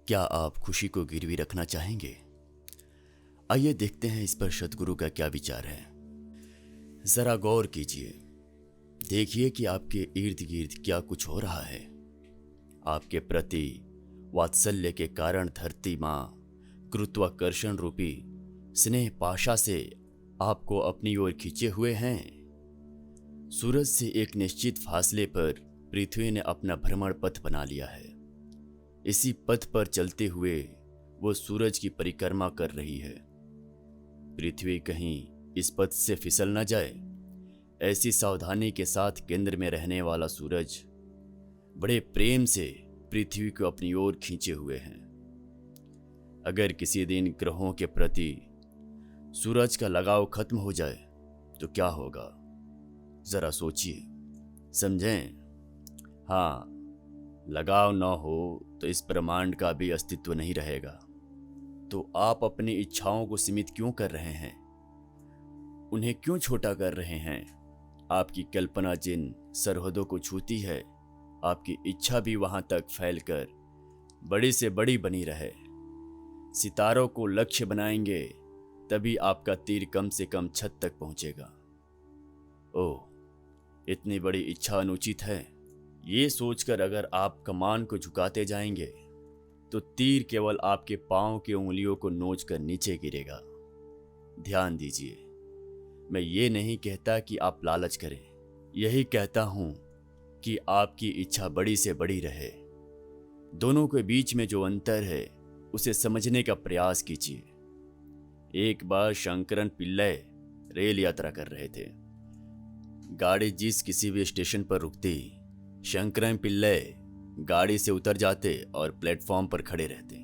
क्या आप खुशी को गिरवी रखना चाहेंगे? आइए देखते हैं इस पर सद्गुरु का क्या विचार है। जरा गौर कीजिए। देखिए कि आपके इर्द गिर्द क्या कुछ हो रहा है। आपके प्रति वात्सल्य के कारण धरती माँ गुरुत्वाकर्षण रूपी स्नेह पाशा से आपको अपनी ओर खींचे हुए हैं। सूरज से एक निश्चित फासले पर पृथ्वी ने अपना भ्रमण पथ बना लिया है। इसी पथ पर चलते हुए वो सूरज की परिक्रमा कर रही है। पृथ्वी कहीं इस पथ से फिसल न जाए, ऐसी सावधानी के साथ केंद्र में रहने वाला सूरज बड़े प्रेम से पृथ्वी को अपनी ओर खींचे हुए हैं। अगर किसी दिन ग्रहों के प्रति सूरज का लगाव खत्म हो जाए तो क्या होगा? जरा सोचिए, समझें। हाँ, लगाव न हो तो इस ब्रह्मांड का भी अस्तित्व नहीं रहेगा। तो आप अपनी इच्छाओं को सीमित क्यों कर रहे हैं? उन्हें क्यों छोटा कर रहे हैं? आपकी कल्पना जिन सरहदों को छूती है, आपकी इच्छा भी वहां तक फैलकर बड़ी से बड़ी बनी रहे। सितारों को लक्ष्य बनाएंगे तभी आपका तीर कम से कम छत तक पहुंचेगा। ओह, इतनी बड़ी इच्छा अनुचित है। ये सोचकर अगर आप कमान को झुकाते जाएंगे तो तीर केवल आपके पांव की उंगलियों को नोच कर नीचे गिरेगा। ध्यान दीजिए, मैं ये नहीं कहता कि आप लालच करें, यही कहता हूं कि आपकी इच्छा बड़ी से बड़ी रहे। दोनों के बीच में जो अंतर है उसे समझने का प्रयास कीजिए। एक बार शंकरन पिल्लई रेल यात्रा कर रहे थे। गाड़ी जिस किसी भी स्टेशन पर रुकती, शंकरन पिल्लई गाड़ी से उतर जाते और प्लेटफॉर्म पर खड़े रहते।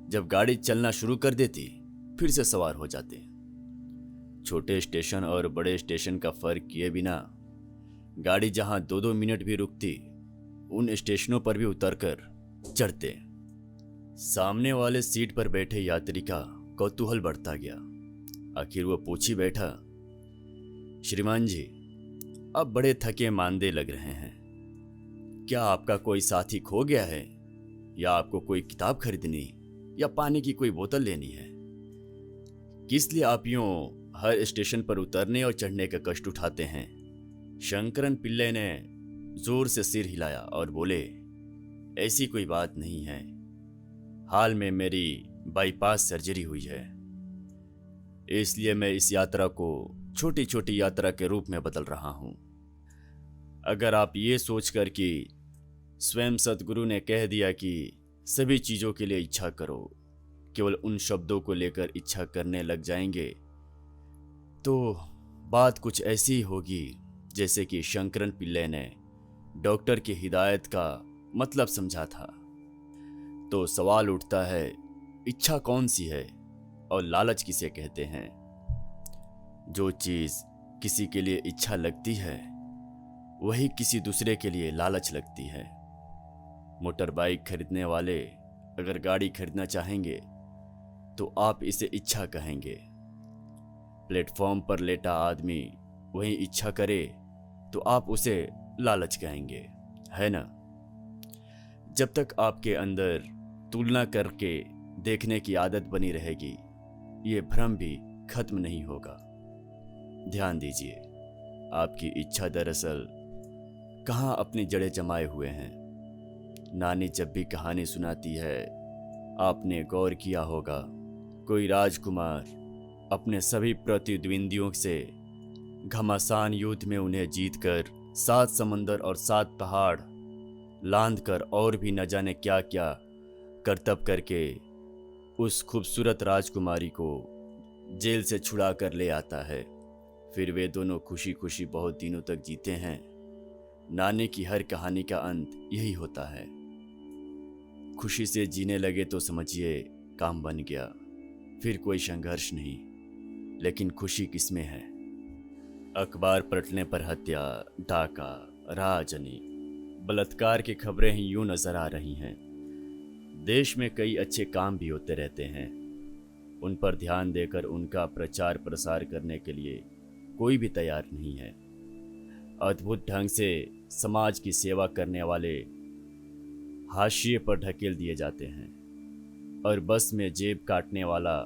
जब गाड़ी चलना शुरू कर देती, फिर से सवार हो जाते। छोटे स्टेशन और बड़े स्टेशन का फर्क किए बिना गाड़ी जहां 2-2 मिनट भी रुकती, उन स्टेशनों पर भी उतरकर चढ़ते। सामने वाले सीट पर बैठे यात्री का कौतूहल बढ़ता गया। आखिर वो पूछ ही बैठा, श्रीमान जी, अब बड़े थके मांदे लग रहे हैं। क्या आपका कोई साथी खो गया है, या आपको कोई किताब खरीदनी या पानी की कोई बोतल लेनी है? किस लिए आप यूं हर स्टेशन पर उतरने और चढ़ने का कष्ट उठाते हैं? शंकरन पिल्लई ने जोर से सिर हिलाया और बोले, ऐसी कोई बात नहीं है। हाल में मेरी बाईपास सर्जरी हुई है, इसलिए मैं इस यात्रा को छोटी छोटी यात्रा के रूप में बदल रहा हूं। अगर आप ये सोचकर कि स्वयं सद्गुरु ने कह दिया कि सभी चीज़ों के लिए इच्छा करो, केवल उन शब्दों को लेकर इच्छा करने लग जाएंगे तो बात कुछ ऐसी ही होगी जैसे कि शंकरन पिल्लई ने डॉक्टर की हिदायत का मतलब समझा था। तो सवाल उठता है, इच्छा कौन सी है और लालच किसे कहते हैं? जो चीज़ किसी के लिए इच्छा लगती है वही किसी दूसरे के लिए लालच लगती है। मोटर बाइक खरीदने वाले अगर गाड़ी खरीदना चाहेंगे तो आप इसे इच्छा कहेंगे। प्लेटफॉर्म पर लेटा आदमी वही इच्छा करे तो आप उसे लालच कहेंगे, है ना? जब तक आपके अंदर तुलना करके देखने की आदत बनी रहेगी, ये भ्रम भी खत्म नहीं होगा। ध्यान दीजिए, आपकी इच्छा दरअसल कहाँ अपनी जड़ें जमाए हुए हैं। नानी जब भी कहानी सुनाती है, आपने गौर किया होगा, कोई राजकुमार अपने सभी प्रतिद्वंदियों से घमासान युद्ध में उन्हें जीतकर 7 समंदर और 7 पहाड़ लांघ कर और भी न जाने क्या क्या करतब करके उस खूबसूरत राजकुमारी को जेल से छुड़ा कर ले आता है। फिर वे दोनों खुशी खुशी बहुत दिनों तक जीते हैं। नानी की हर कहानी का अंत यही होता है। खुशी से जीने लगे तो समझिए काम बन गया, फिर कोई संघर्ष नहीं। लेकिन खुशी किसमें है? अखबार पलटने पर हत्या, डाका, राहजनी, बलात्कार की खबरें ही यूं नजर आ रही हैं। देश में कई अच्छे काम भी होते रहते हैं, उन पर ध्यान देकर उनका प्रचार प्रसार करने के लिए कोई भी तैयार नहीं है। अद्भुत ढंग से समाज की सेवा करने वाले हाशिए पर ढकेल दिए जाते हैं और बस में जेब काटने वाला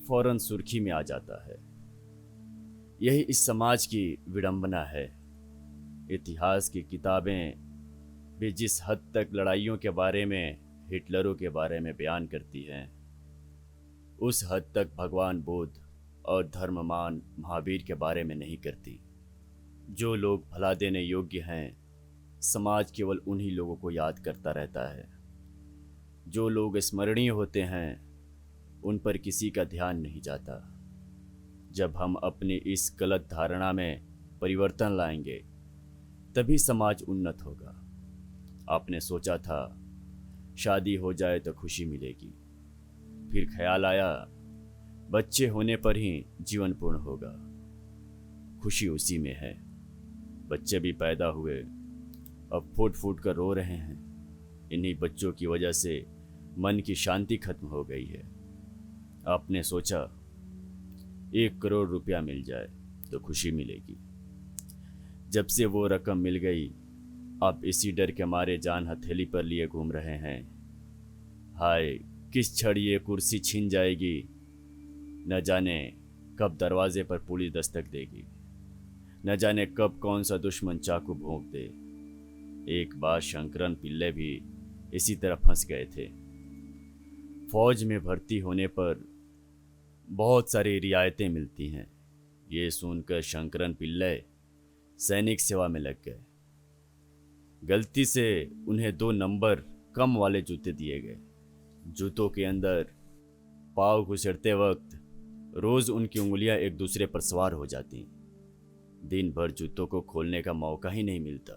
फौरन सुर्खी में आ जाता है। यही इस समाज की विडंबना है। इतिहास की किताबें भी जिस हद तक लड़ाइयों के बारे में, हिटलरों के बारे में बयान करती हैं, उस हद तक भगवान बुद्ध और धर्ममान महावीर के बारे में नहीं करती। जो लोग भला देने योग्य हैं, समाज केवल उन्हीं लोगों को याद करता रहता है। जो लोग स्मरणीय होते हैं, उन पर किसी का ध्यान नहीं जाता। जब हम अपनी इस गलत धारणा में परिवर्तन लाएंगे, तभी समाज उन्नत होगा। आपने सोचा था शादी हो जाए तो खुशी मिलेगी, फिर ख्याल आया बच्चे होने पर ही जीवन पूर्ण होगा। खुशी उसी में है। बच्चे भी पैदा हुए, अब फूट फूट कर रो रहे हैं। इन्हीं बच्चों की वजह से मन की शांति खत्म हो गई है। आपने सोचा 1 करोड़ रुपया मिल जाए तो खुशी मिलेगी। जब से वो रकम मिल गई, आप इसी डर के मारे जान हथेली पर लिए घूम रहे हैं। हाय, किस क्षण ये कुर्सी छिन जाएगी, न जाने कब दरवाजे पर पुलिस दस्तक देगी, न जाने कब कौन सा दुश्मन चाकू भोंक दे। एक बार शंकरन पिल्ले भी इसी तरह फंस गए थे। फौज में भर्ती होने पर बहुत सारी रियायतें मिलती हैं। ये सुनकर शंकरन पिल्ले सैनिक सेवा में लग गए। गलती से उन्हें 2 नंबर कम वाले जूते दिए गए। जूतों के अंदर पाँव घुसेड़ते वक्त रोज उनकी उंगलियां एक दूसरे पर सवार हो जाती। दिन भर जूतों को खोलने का मौका ही नहीं मिलता।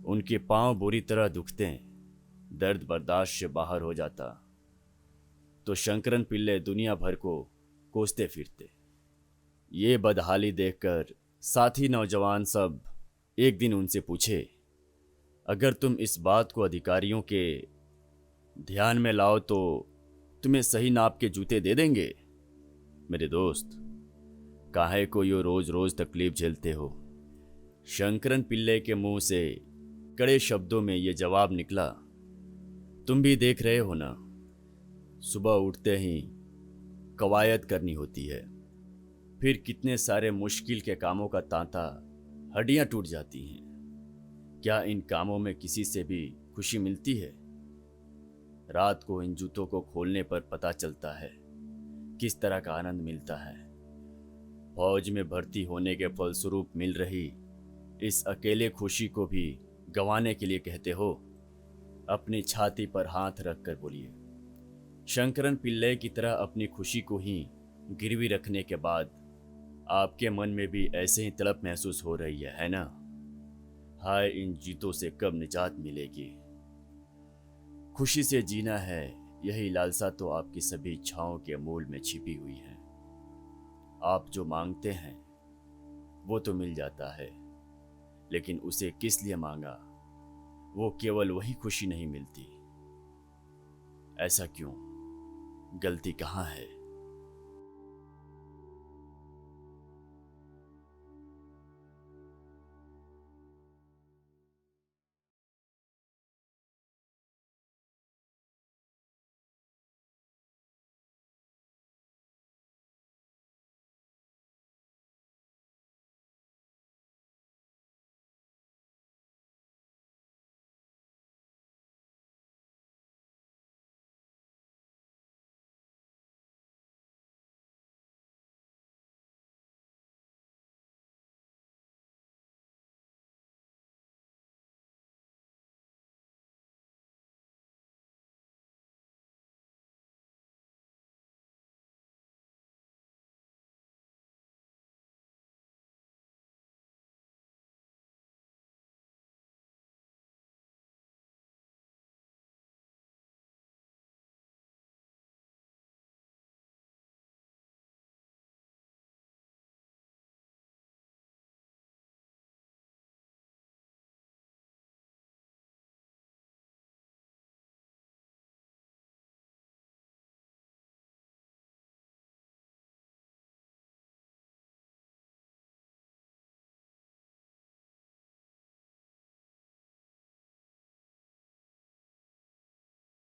उनके पांव बुरी तरह दुखते हैं। दर्द बर्दाश्त से बाहर हो जाता तो शंकरन पिल्ले दुनिया भर को कोसते फिरते। ये बदहाली देखकर साथी नौजवान सब एक दिन उनसे पूछे, अगर तुम इस बात को अधिकारियों के ध्यान में लाओ तो तुम्हें सही नाप के जूते दे देंगे। मेरे दोस्त, काहे को यो रोज रोज तकलीफ झेलते हो। शंकरन पिल्ले के मुंह से कड़े शब्दों में ये जवाब निकला, तुम भी देख रहे हो ना, सुबह उठते ही कवायद करनी होती है, फिर कितने सारे मुश्किल के कामों का तांता, हड्डियां टूट जाती हैं। क्या इन कामों में किसी से भी खुशी मिलती है? रात को इन जूतों को खोलने पर पता चलता है किस तरह का आनंद मिलता है। फौज में भर्ती होने के फलस्वरूप मिल रही इस अकेले खुशी को भी गंवाने के लिए कहते हो? अपनी छाती पर हाथ रखकर बोलिए। शंकरन पिल्ले की तरह अपनी खुशी को ही गिरवी रखने के बाद आपके मन में भी ऐसे ही तड़प महसूस हो रही है ना? हाय, इन जीतों से कब निजात मिलेगी। खुशी से जीना है, यही लालसा तो आपकी सभी इच्छाओं के मूल में छिपी हुई है। आप जो मांगते हैं वो तो मिल जाता है, लेकिन उसे किस लिए मांगा, वो केवल वही खुशी नहीं मिलती। ऐसा क्यों? गलती कहाँ है?